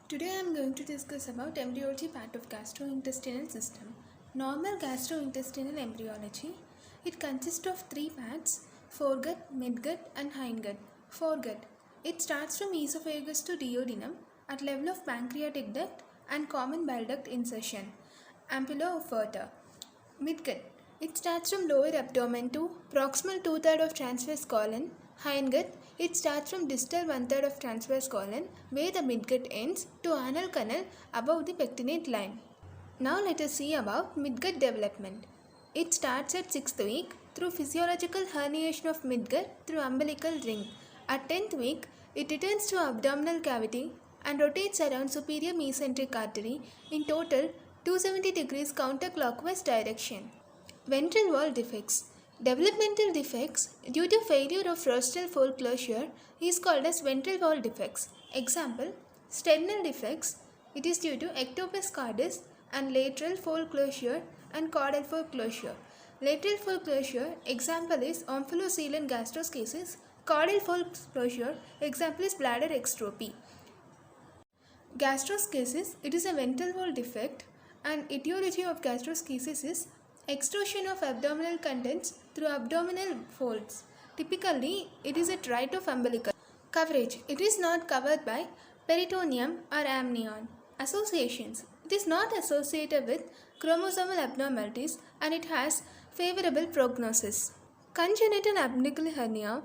Today I am going to discuss about embryology part of gastrointestinal system. Normal gastrointestinal embryology. It consists of three parts: foregut, midgut and hindgut. Foregut. It starts from esophagus to duodenum at level of pancreatic duct and common bile duct insertion. Ampulla of Werther. Midgut. It starts from lower abdomen to proximal two-thirds of transverse colon. Hindgut. It starts from distal one-third of transverse colon, where the midgut ends, to anal canal above the pectinate line. Now let us see about midgut development. It starts at 6th week through physiological herniation of midgut through umbilical ring. At 10th week, it returns to abdominal cavity and rotates around superior mesenteric artery in total 270 degrees counterclockwise direction. Ventral wall defects. Developmental defects due to failure of rostral fold closure is called as ventral wall defects. Example, sternal defects. It is due to ectopus cordis and lateral fold closure and caudal fold closure. Lateral fold closure example is omphalocele gastroschisis. Caudal fold closure example is bladder exstrophy. Gastroschisis, it is a ventral wall defect, and etiology of gastroschisis is extrusion of abdominal contents through abdominal folds. Typically, it is at right of umbilical. Coverage, it is not covered by peritoneum or amnion. Associations, it is not associated with chromosomal abnormalities and it has favorable prognosis. Congenital umbilical hernia,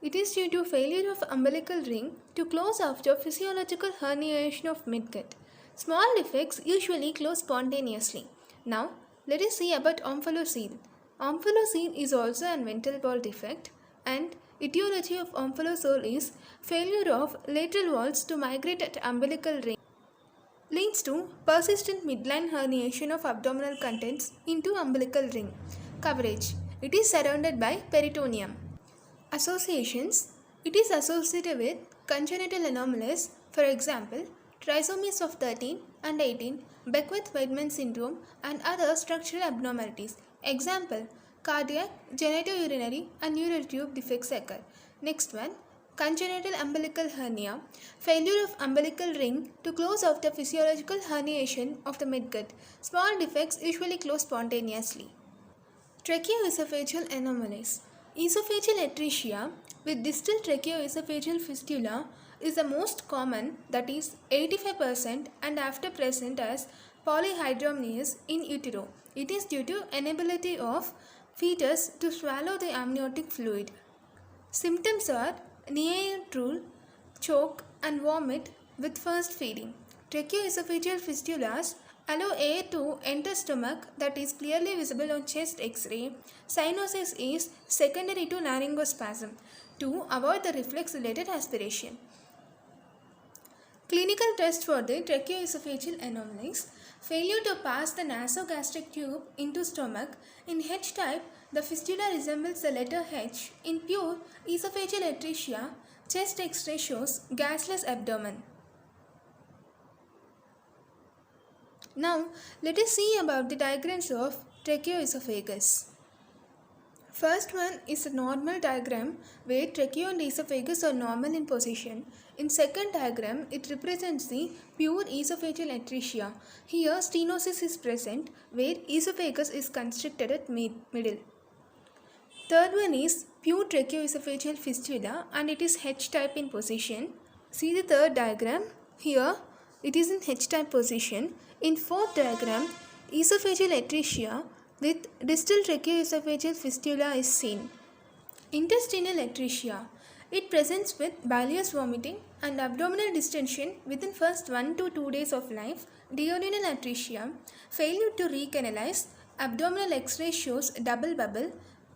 it is due to failure of umbilical ring to close after physiological herniation of midgut. Small defects usually close spontaneously. Now, let us see about omphalocele. Omphalocele is also a ventral wall defect, and etiology of omphalocele is failure of lateral walls to migrate at umbilical ring. Leads to persistent midline herniation of abdominal contents into umbilical ring. Coverage, it is surrounded by peritoneum. Associations, it is associated with congenital anomalies, for example, trisomies of 13 and 18, Beckwith-Wiedemann syndrome and other structural abnormalities. Example, cardiac, genitourinary and neural tube defects occur. Next one, congenital umbilical hernia, failure of umbilical ring to close after physiological herniation of the midgut. Small defects usually close spontaneously. Tracheoesophageal anomalies. Esophageal atresia with distal tracheoesophageal fistula is the most common, that is 85%, and after present as polyhydramnios in utero. It is due to inability of fetus to swallow the amniotic fluid. Symptoms are near drool, choke and vomit with first feeding. Tracheoesophageal fistulas allow air to enter stomach that is clearly visible on chest X-ray. Cyanosis is secondary to laryngospasm to avoid the reflex-related aspiration. Clinical test for the tracheoesophageal anomalies. Failure to pass the nasogastric tube into stomach. In H type, the fistula resembles the letter H. In pure esophageal atresia, chest X-ray shows gasless abdomen. Now, let us see about the diagrams of tracheoesophagus. First one is a normal diagram where trachea and esophagus are normal in position. In second diagram, it represents the pure esophageal atresia. Here, stenosis is present where esophagus is constricted at middle. Third one is pure tracheoesophageal fistula and it is H type in position. See the third diagram. Here, it is in H type position. In fourth diagram, esophageal atresia with distal tracheoesophageal fistula is seen. Intestinal atresia. It presents with bilious vomiting and abdominal distension within first 1 to 2 days of life. Duodenal atresia. Failure to recanalize. Abdominal X-ray shows double bubble.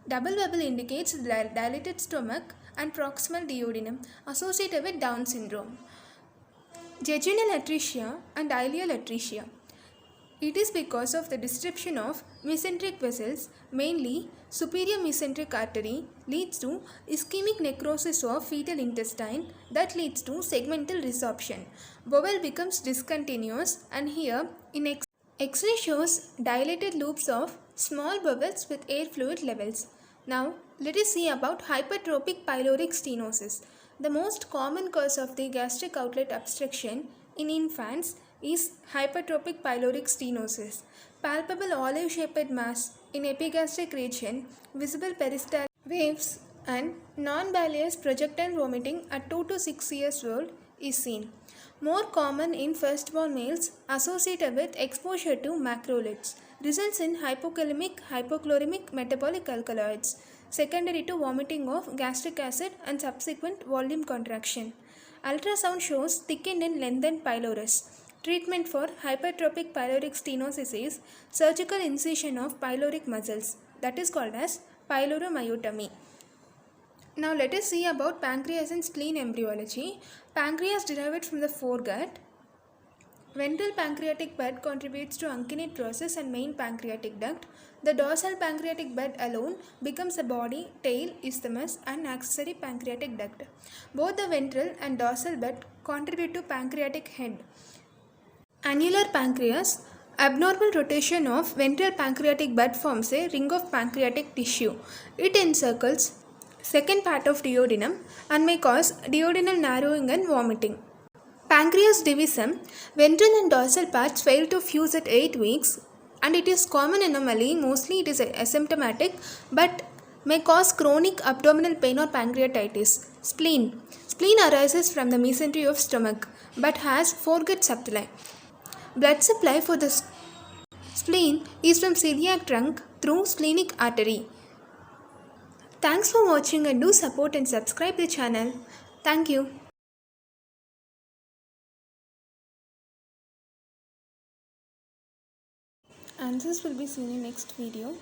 Double bubble indicates dilated stomach and proximal duodenum associated with Down syndrome. Jejunal atresia and ileal atresia. It is because of the disruption of mesenteric vessels, mainly superior mesenteric artery, leads to ischemic necrosis of fetal intestine that leads to segmental resorption. Bowel becomes discontinuous, and here in X-ray shows dilated loops of small bowels with air fluid levels. Now let us see about hypertrophic pyloric stenosis. The most common cause of the gastric outlet obstruction in infants is hypertrophic pyloric stenosis, palpable olive-shaped mass in epigastric region, visible peristaltic waves, and non-bilious projectile vomiting at 2 to 6 years old is seen. More common in firstborn males associated with exposure to macrolides, results in hypokalemic, hypochloremic metabolic alkaloids, secondary to vomiting of gastric acid and subsequent volume contraction. Ultrasound shows thickened and lengthened pylorus. Treatment for hypertrophic pyloric stenosis is surgical incision of pyloric muscles, that is called as pyloromyotomy. Now let us see about pancreas and spleen embryology. Pancreas derived from the foregut. Ventral pancreatic bed contributes to uncinate process and main pancreatic duct. The dorsal pancreatic bed alone becomes a body, tail, isthmus and accessory pancreatic duct. Both the ventral and dorsal bed contribute to pancreatic head. Annular pancreas. Abnormal rotation of ventral pancreatic bed forms a ring of pancreatic tissue. It encircles second part of duodenum and may cause duodenal narrowing and vomiting. Pancreas divisum. Ventral and dorsal parts fail to fuse at 8 weeks and it is common anomaly. Mostly it is asymptomatic but may cause chronic abdominal pain or pancreatitis. Spleen. Spleen arises from the mesentery of stomach but has foregut subtili. Blood supply for the spleen is from celiac trunk through splenic artery. Thanks for watching and do support and subscribe the channel. Thank you. Answers will be seen in next video.